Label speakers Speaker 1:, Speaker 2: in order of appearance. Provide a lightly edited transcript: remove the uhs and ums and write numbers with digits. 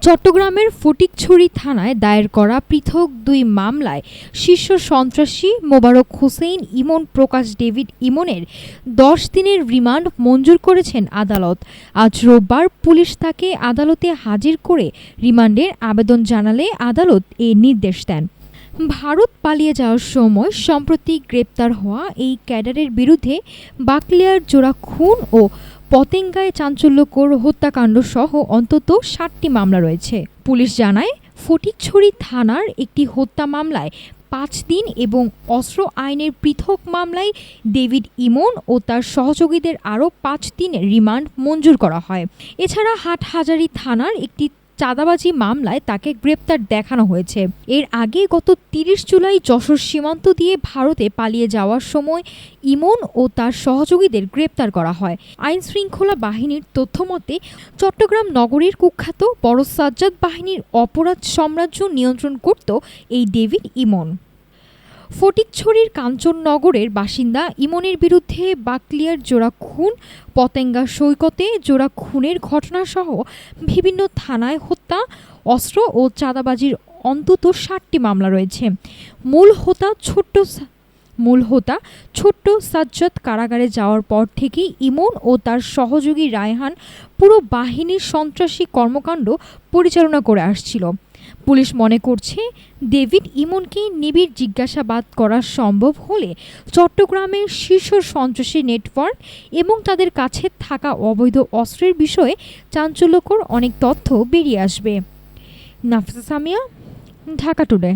Speaker 1: চট্টগ্রামের ফটিকছড়ি থানায় দায়ের করা পৃথক দুই মামলায় শীর্ষ সন্ত্রাসী মোবারক হোসেন ইমন প্রকাশ ডেভিড ইমনের ১০ দিনের রিমান্ড মঞ্জুর করেছেন আদালত। আজ রোববার পুলিশ তাকে আদালতে হাজির করে রিমান্ডের আবেদন জানালে আদালত এ নির্দেশ দেন। ভারত পালিয়ে যাওয়ার সময় সম্প্রতি গ্রেপ্তার হওয়া এই ক্যাডারের বিরুদ্ধে বাকলিয়ার জোড়া খুন ও পতেঙ্গায় চাঞ্চল্যকর হত্যাকাণ্ড সহ অন্তত ৭টি মামলা রয়েছে। পুলিশ জানায়, ফটিকছড়ি থানার একটি হত্যা মামলায় ৫ দিন এবং অস্ত্র আইনের পৃথক মামলায় ডেভিড ইমন ও তার সহযোগীদের আরও ৫ দিনের রিমান্ড মঞ্জুর করা হয়। এছাড়া হাটহাজারী থানার একটি চাঁদাবাজি মামলায় তাকে গ্রেপ্তার দেখানো হয়েছে। এর আগে গত ৩০ জুলাই যশোর সীমান্ত দিয়ে ভারতে পালিয়ে যাওয়ার সময় ইমন ও তার সহযোগীদের গ্রেপ্তার করা হয়। আইনশৃঙ্খলা বাহিনীর তথ্যমতে চট্টগ্রাম নগরীর কুখ্যাত বড় সাজ্জাদ বাহিনীর অপরাধ সাম্রাজ্য নিয়ন্ত্রণ করত এই ডেভিড ইমন। ফটিকছড়ির কাঞ্চননগরের বাসিন্দা ইমনের বিরুদ্ধে বাকলিয়ার জোড়া খুন, পতেঙ্গা সৈকতে জোড়া খুনের ঘটনাসহ বিভিন্ন থানায় হত্যা, অস্ত্র ও চাঁদাবাজির অন্তত ৬০টি মামলা রয়েছে। মূল হোতা ছোট্ট সাজ্জাদ কারাগারে যাওয়ার পর থেকেই ইমন ও তার সহযোগী রায়হান পুরো বাহিনীর সন্ত্রাসী কর্মকাণ্ড পরিচালনা করে আসছিল। পুলিশ মনে করছে, ডেভিড ইমনকে নিবিড় জিজ্ঞাসাবাদ করা সম্ভব হলে চট্টগ্রামের শীর্ষ সন্ত্রাসী নেটওয়ার্ক এবং তাদের কাছে থাকা অবৈধ অস্ত্রের বিষয়ে চাঞ্চল্যকর অনেক তথ্য বেরিয়ে আসবে। নাফিসা সামিয়া, ঢাকা টুডে।